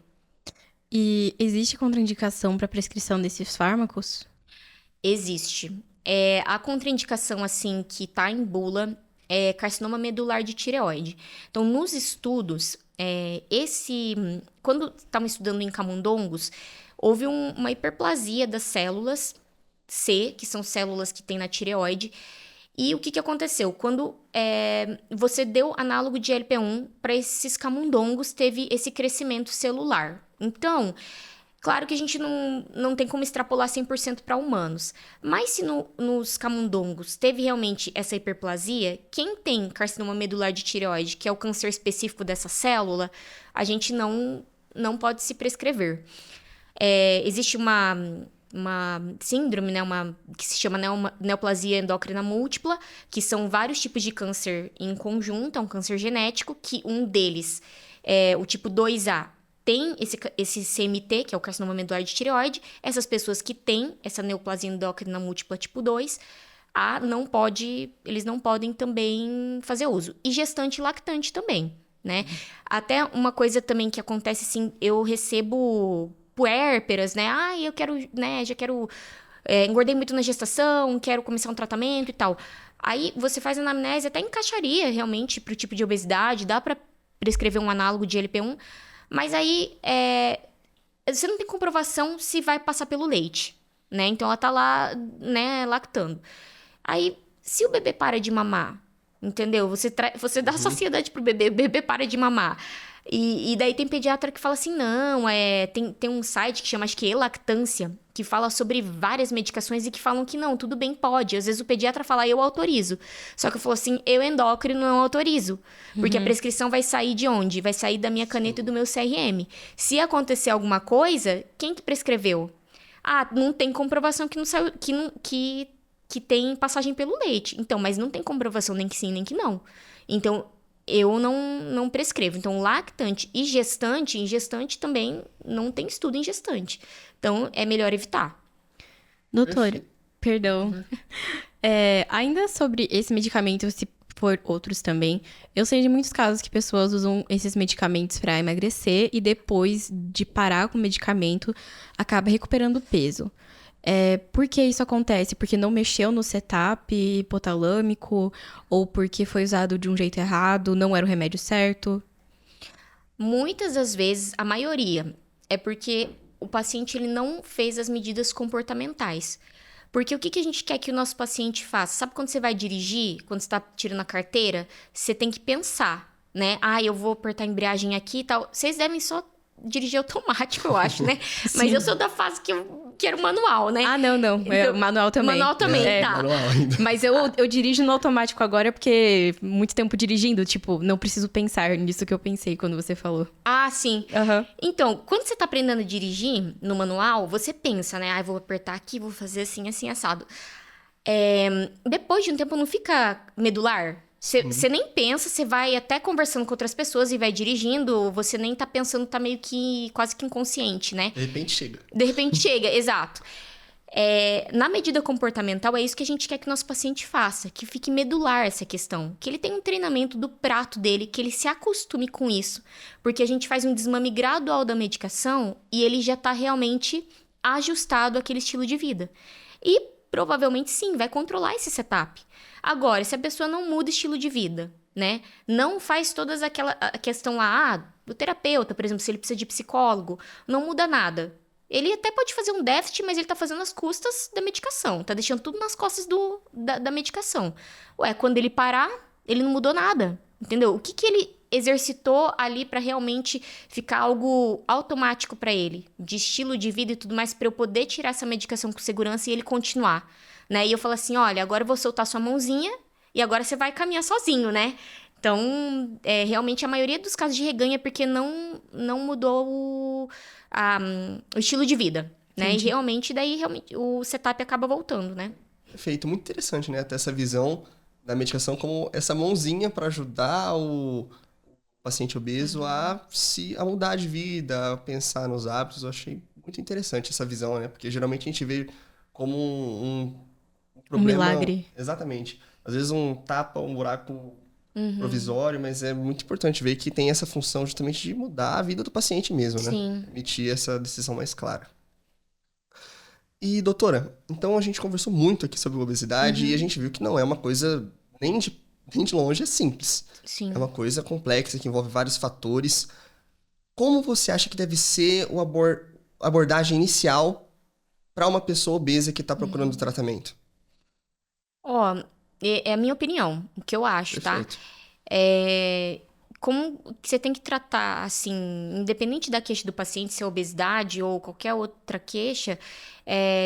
[SPEAKER 3] E existe contraindicação para prescrição desses fármacos?
[SPEAKER 2] Existe. A contraindicação, assim, que está em bula é carcinoma medular de tireoide. Então, nos estudos, quando estavam estudando em camundongos, houve uma hiperplasia das células C, que são células que tem na tireoide. E o que aconteceu? Quando você deu análogo de GLP-1 para esses camundongos, teve esse crescimento celular. Então, claro que a gente não tem como extrapolar 100% para humanos. Mas se nos camundongos teve realmente essa hiperplasia, quem tem carcinoma medular de tireoide, que é o câncer específico dessa célula, a gente não pode se prescrever. Existe uma síndrome, né, que se chama neoplasia endócrina múltipla, que são vários tipos de câncer em conjunto, é um câncer genético, que um deles, o tipo 2A, tem esse CMT, que é o carcinoma medular de tireoide. Essas pessoas que têm essa neoplasia endócrina múltipla tipo 2, eles não podem também fazer uso. E gestante e lactante também, né? Até uma coisa também que acontece, assim, eu recebo puérperas, né? Eu quero, né, já quero... engordei muito na gestação, quero começar um tratamento e tal. Aí você faz anamnese, até encaixaria realmente pro tipo de obesidade, dá pra prescrever um análogo de GLP-1, mas aí você não tem comprovação se vai passar pelo leite, né? Então ela tá lá, né, lactando. Aí, se o bebê para de mamar, entendeu? Você dá saciedade pro bebê, o bebê para de mamar. E daí tem pediatra que fala assim, não, tem um site que chama, acho que Elactância, que fala sobre várias medicações e que falam que não, tudo bem, pode. Às vezes o pediatra fala, eu autorizo. Só que eu falo assim, eu endócrino não autorizo. Porque a prescrição vai sair de onde? Vai sair da minha caneta e do meu CRM. Se acontecer alguma coisa, quem que prescreveu? Não tem comprovação que não saiu, que tem passagem pelo leite. Então, mas não tem comprovação nem que sim, nem que não. Então, eu não prescrevo. Então, lactante e gestante, em gestante também não tem estudo em gestante. Então, é melhor evitar.
[SPEAKER 3] Doutora, perdão. Ainda sobre esse medicamento, se for outros também, eu sei de muitos casos que pessoas usam esses medicamentos para emagrecer e depois de parar com o medicamento, acaba recuperando peso. Por que isso acontece? Porque não mexeu no setup hipotalâmico ou porque foi usado de um jeito errado, não era o remédio certo?
[SPEAKER 2] Muitas das vezes, a maioria, é porque o paciente ele não fez as medidas comportamentais. Porque o que a gente quer que o nosso paciente faça? Sabe quando você vai dirigir, quando você está tirando a carteira, você tem que pensar, né? Eu vou apertar a embreagem aqui e tal. Vocês devem só dirigir automático, eu acho, né? Mas eu sou da fase que eu quero manual, né?
[SPEAKER 3] Não. Então, manual também.
[SPEAKER 2] Manual também, tá.
[SPEAKER 1] Manual ainda.
[SPEAKER 3] Mas eu dirijo no automático agora porque muito tempo dirigindo, tipo, não preciso pensar nisso que eu pensei quando você falou.
[SPEAKER 2] Sim.
[SPEAKER 3] Uhum.
[SPEAKER 2] Então, quando você tá aprendendo a dirigir no manual, você pensa, né? Vou apertar aqui, vou fazer assim, assim, assado. Depois de um tempo não fica medular. Você nem pensa, você vai até conversando com outras pessoas e vai dirigindo, você nem tá pensando, tá meio que quase que inconsciente, né?
[SPEAKER 1] De repente chega.
[SPEAKER 2] De repente chega, exato. Na medida comportamental, é isso que a gente quer que o nosso paciente faça, que fique medular essa questão, que ele tenha um treinamento do prato dele, que ele se acostume com isso, porque a gente faz um desmame gradual da medicação e ele já tá realmente ajustado àquele estilo de vida. E provavelmente sim, vai controlar esse setup. Agora, se a pessoa não muda estilo de vida, né? Não faz todas a questão lá, do terapeuta, por exemplo, se ele precisa de psicólogo, não muda nada. Ele até pode fazer um déficit, mas ele tá fazendo as custas da medicação, tá deixando tudo nas costas da medicação. Quando ele parar, ele não mudou nada, entendeu? O que ele exercitou ali para realmente ficar algo automático para ele, de estilo de vida e tudo mais, para eu poder tirar essa medicação com segurança e ele continuar, né? E eu falo assim, olha, agora eu vou soltar sua mãozinha e agora você vai caminhar sozinho, né? Então, realmente a maioria dos casos de reganho é porque não mudou o estilo de vida, né?
[SPEAKER 3] Entendi.
[SPEAKER 2] E realmente, o setup acaba voltando, né?
[SPEAKER 1] Perfeito, muito interessante, né? Até essa visão da medicação como essa mãozinha para ajudar o paciente obeso a mudar de vida, a pensar nos hábitos. Eu achei muito interessante essa visão, né? Porque geralmente a gente vê como um problema...
[SPEAKER 3] milagre.
[SPEAKER 1] Exatamente. Às vezes um buraco provisório, mas é muito importante ver que tem essa função justamente de mudar a vida do paciente mesmo, né?
[SPEAKER 2] Sim.
[SPEAKER 1] Emitir essa decisão mais clara. E, doutora, então a gente conversou muito aqui sobre obesidade e a gente viu que não é uma coisa nem de longe é simples.
[SPEAKER 2] Sim.
[SPEAKER 1] É uma coisa complexa que envolve vários fatores. Como você acha que deve ser a abordagem inicial para uma pessoa obesa que está procurando tratamento?
[SPEAKER 2] Ó, é a minha opinião, o que eu acho,
[SPEAKER 1] Perfeito.
[SPEAKER 2] tá? Como que você tem que tratar, assim, independente da queixa do paciente, se é obesidade ou qualquer outra queixa,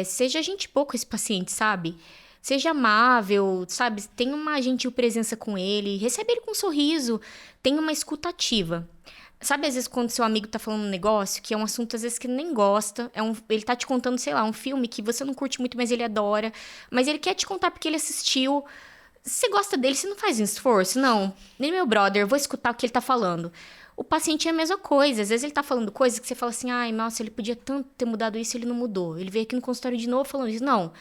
[SPEAKER 2] seja gente boa com esse paciente, sabe? Seja amável, sabe? Tenha uma gentil presença com ele, recebe ele com um sorriso, tenha uma escuta ativa. Sabe, às vezes, quando seu amigo tá falando um negócio, que é um assunto, às vezes, que ele nem gosta, ele tá te contando, sei lá, um filme que você não curte muito, mas ele adora, mas ele quer te contar porque ele assistiu. Você gosta dele, você não faz um esforço? Não. Nem meu brother, eu vou escutar o que ele tá falando. O paciente é a mesma coisa. Às vezes ele tá falando coisas que você fala assim, ai, nossa, ele podia tanto ter mudado isso e ele não mudou. Ele veio aqui no consultório de novo falando isso. Não.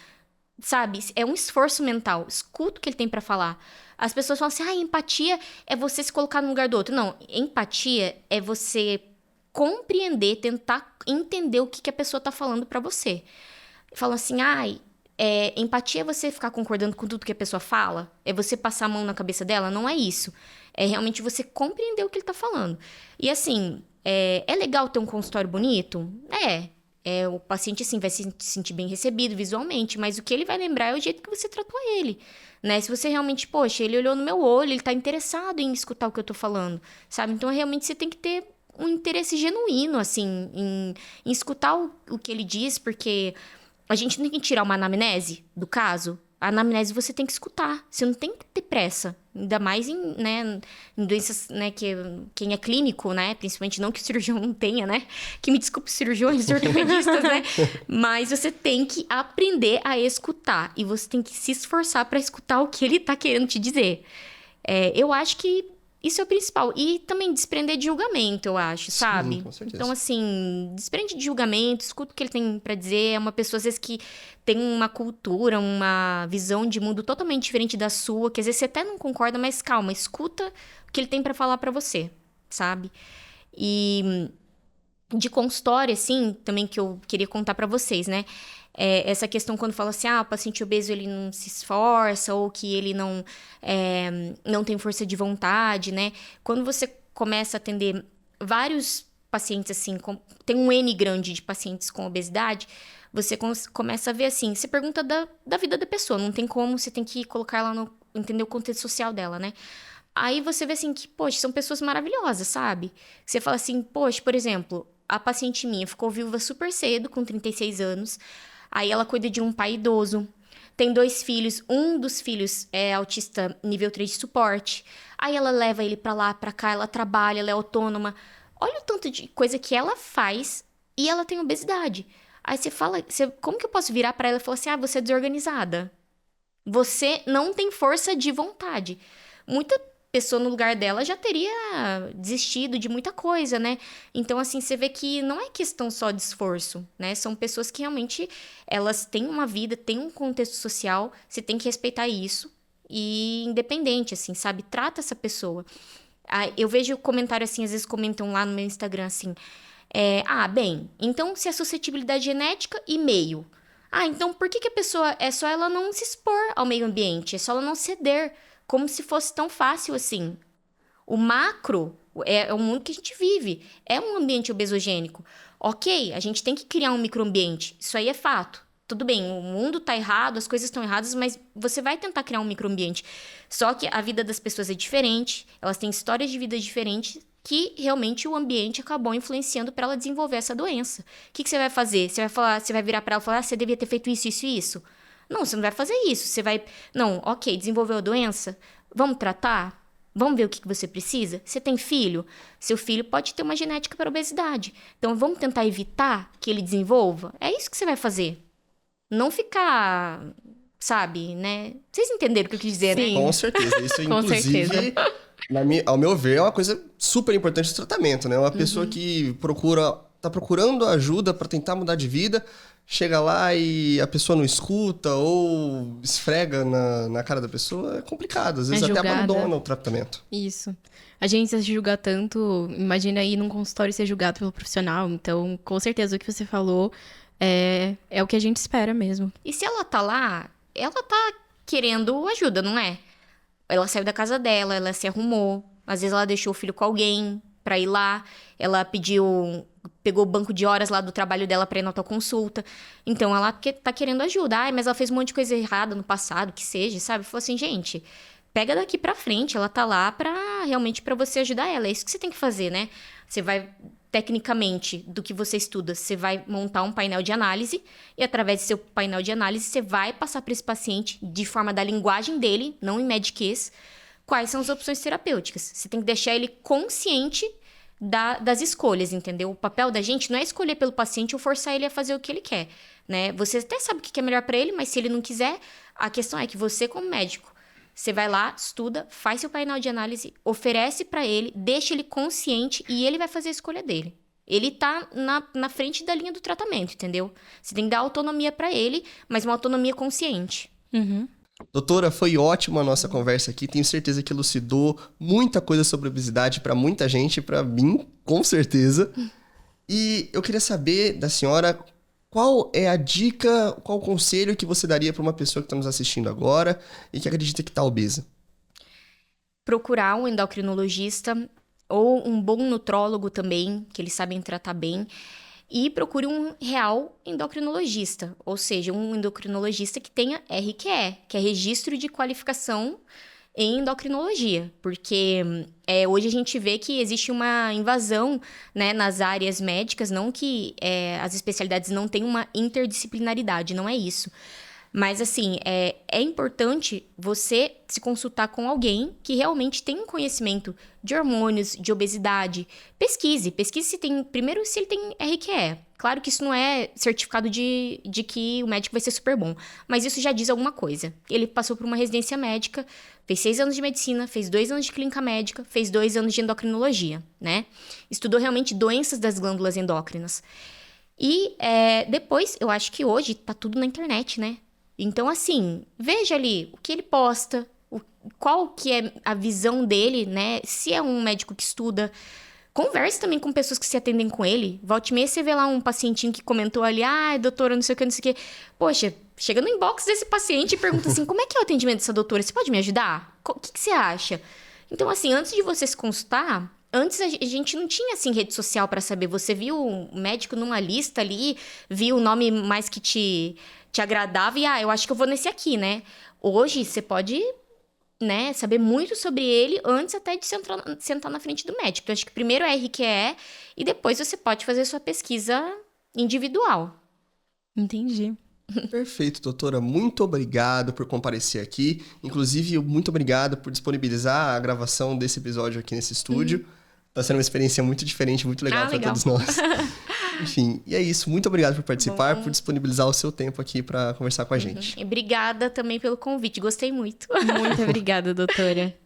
[SPEAKER 2] Sabe? É um esforço mental. Escuta o que ele tem pra falar. As pessoas falam assim, empatia é você se colocar no lugar do outro. Não. Empatia é você compreender, tentar entender o que a pessoa tá falando pra você. Fala assim, empatia é você ficar concordando com tudo que a pessoa fala? É você passar a mão na cabeça dela? Não é isso. É realmente você compreender o que ele tá falando. E assim, é legal ter um consultório bonito? O paciente, assim, vai se sentir bem recebido visualmente, mas o que ele vai lembrar é o jeito que você tratou ele, né? Se você realmente, poxa, ele olhou no meu olho, ele tá interessado em escutar o que eu tô falando, sabe? Então, realmente, você tem que ter um interesse genuíno, assim, em escutar o que ele diz, porque a gente tem que tirar uma anamnese do caso. A anamnese você tem que escutar. Você não tem que ter pressa. Ainda mais em doenças, né, que quem é clínico, né? Principalmente não que o cirurgião não tenha, né? Que me desculpe, cirurgiões, ortopedistas, né? Mas você tem que aprender a escutar. E você tem que se esforçar para escutar o que ele tá querendo te dizer. Eu acho que isso é o principal. E também desprender de julgamento, eu acho, sabe?
[SPEAKER 1] Sim, com certeza.
[SPEAKER 2] Então, assim, desprende de julgamento, escuta o que ele tem pra dizer. É uma pessoa, às vezes, que tem uma cultura, uma visão de mundo totalmente diferente da sua, que às vezes você até não concorda, mas calma, escuta o que ele tem pra falar pra você, sabe? E de consultório, assim, também que eu queria contar pra vocês, né? Essa questão quando fala assim, o paciente obeso ele não se esforça ou que ele não tem força de vontade, né? Quando você começa a atender vários pacientes assim, tem um N grande de pacientes com obesidade, você começa a ver assim, você pergunta da vida da pessoa, não tem como, você tem que colocar ela entender o contexto social dela, né? Aí você vê assim que, poxa, são pessoas maravilhosas, sabe? Você fala assim, poxa, por exemplo, a paciente minha ficou viúva super cedo, com 36 anos. Aí ela cuida de um pai idoso. Tem 2 filhos. Um dos filhos é autista nível 3 de suporte. Aí ela leva ele pra lá, pra cá. Ela trabalha, ela é autônoma. Olha o tanto de coisa que ela faz e ela tem obesidade. Aí você fala, como que eu posso virar pra ela e falar assim, você é desorganizada. Você não tem força de vontade. Muita pessoa no lugar dela já teria desistido de muita coisa, né? Então, assim, você vê que não é questão só de esforço, né? São pessoas que realmente, elas têm uma vida, têm um contexto social, você tem que respeitar isso. E independente, assim, sabe? Trata essa pessoa. Eu vejo comentário assim, às vezes comentam lá no meu Instagram, assim... então, se é suscetibilidade genética e meio... então por que a pessoa... É só ela não se expor ao meio ambiente, é só ela não ceder... Como se fosse tão fácil assim. O macro é o mundo que a gente vive. É um ambiente obesogênico. Ok, a gente tem que criar um microambiente. Isso aí é fato. Tudo bem, o mundo tá errado, as coisas estão erradas, mas você vai tentar criar um microambiente. Só que a vida das pessoas é diferente, elas têm histórias de vida diferentes, que realmente o ambiente acabou influenciando para ela desenvolver essa doença. O que você vai fazer? Você vai virar para ela e falar, você devia ter feito isso, isso e isso. Não, você não vai fazer isso. Você vai... Não, ok, desenvolveu a doença? Vamos tratar? Vamos ver o que você precisa? Você tem filho? Seu filho pode ter uma genética para obesidade. Então, vamos tentar evitar que ele desenvolva? É isso que você vai fazer. Não ficar, sabe, né? Vocês entenderam o que eu quis dizer,
[SPEAKER 3] Sim.
[SPEAKER 2] né?
[SPEAKER 1] Com certeza. Isso,
[SPEAKER 3] Com
[SPEAKER 1] inclusive,
[SPEAKER 3] certeza.
[SPEAKER 1] ao meu ver, é uma coisa super importante do tratamento, né? Uma pessoa que tá procurando ajuda para tentar mudar de vida... Chega lá e a pessoa não escuta ou esfrega na cara da pessoa, é complicado. Às vezes até abandona o tratamento.
[SPEAKER 3] Isso. A gente se julga tanto, imagina aí num consultório ser julgado pelo profissional. Então, com certeza, o que você falou é o que a gente espera mesmo.
[SPEAKER 2] E se ela tá lá, ela tá querendo ajuda, não é? Ela saiu da casa dela, ela se arrumou. Às vezes ela deixou o filho com alguém pra ir lá. Ela pediu pegou o banco de horas lá do trabalho dela pra ir na tua consulta. Então, ela tá querendo ajuda. Ai, mas ela fez um monte de coisa errada no passado, que seja, sabe? Falou assim, gente, pega daqui pra frente. Ela tá lá realmente pra você ajudar ela. É isso que você tem que fazer, né? Você vai, tecnicamente, do que você estuda, você vai montar um painel de análise. E através do seu painel de análise, você vai passar pra esse paciente, de forma da linguagem dele, não em mediquês, quais são as opções terapêuticas. Você tem que deixar ele consciente das escolhas, entendeu? O papel da gente não é escolher pelo paciente ou forçar ele a fazer o que ele quer, né? Você até sabe o que é melhor para ele, mas se ele não quiser, a questão é que você, como médico, você vai lá, estuda, faz seu painel de análise, oferece para ele, deixa ele consciente e ele vai fazer a escolha dele. Ele tá na frente da linha do tratamento, entendeu? Você tem que dar autonomia para ele, mas uma autonomia consciente.
[SPEAKER 3] Uhum.
[SPEAKER 1] Doutora, foi ótima a nossa conversa aqui. Tenho certeza que elucidou muita coisa sobre obesidade para muita gente, para mim, com certeza. E eu queria saber da senhora qual é a dica, qual o conselho que você daria para uma pessoa que está nos assistindo agora e que acredita que está obesa.
[SPEAKER 2] Procurar um endocrinologista ou um bom nutrólogo também, que eles sabem tratar bem. E procure um real endocrinologista, ou seja, um endocrinologista que tenha RQE, que é Registro de Qualificação em Endocrinologia, porque hoje a gente vê que existe uma invasão, né, nas áreas médicas, não que as especialidades não tenham uma interdisciplinaridade, não é isso. Mas, assim, é importante você se consultar com alguém que realmente tem um conhecimento de hormônios, de obesidade. Pesquise se tem... Primeiro, se ele tem RQE. Claro que isso não é certificado de que o médico vai ser super bom. Mas isso já diz alguma coisa. Ele passou por uma residência médica, fez 6 anos de medicina, fez 2 anos de clínica médica, fez 2 anos de endocrinologia, né? Estudou realmente doenças das glândulas endócrinas. E depois, eu acho que hoje tá tudo na internet, né? Então, assim, veja ali o que ele posta, qual que é a visão dele, né? Se é um médico que estuda, converse também com pessoas que se atendem com ele. Volte e meia, você vê lá um pacientinho que comentou ali, doutora, não sei o que, não sei o que. Poxa, chega no inbox desse paciente e pergunta assim, como é que é o atendimento dessa doutora? Você pode me ajudar? O que você acha? Então, assim, antes de você se consultar... Antes a gente não tinha, assim, rede social para saber. Você viu o médico numa lista ali, viu o nome mais que te agradava e, eu acho que eu vou nesse aqui, né? Hoje, você pode, né, saber muito sobre ele antes até de sentar na frente do médico. Então, acho que primeiro é RQE e depois você pode fazer sua pesquisa individual.
[SPEAKER 3] Entendi.
[SPEAKER 1] Perfeito, doutora. Muito obrigado por comparecer aqui. Inclusive, muito obrigado por disponibilizar a gravação desse episódio aqui nesse estúdio. Tá sendo uma experiência muito diferente, muito legal para todos nós. Enfim, e é isso. Muito obrigado por participar, por disponibilizar o seu tempo aqui para conversar com a gente.
[SPEAKER 2] E obrigada também pelo convite. Gostei muito.
[SPEAKER 3] Muito obrigada, doutora.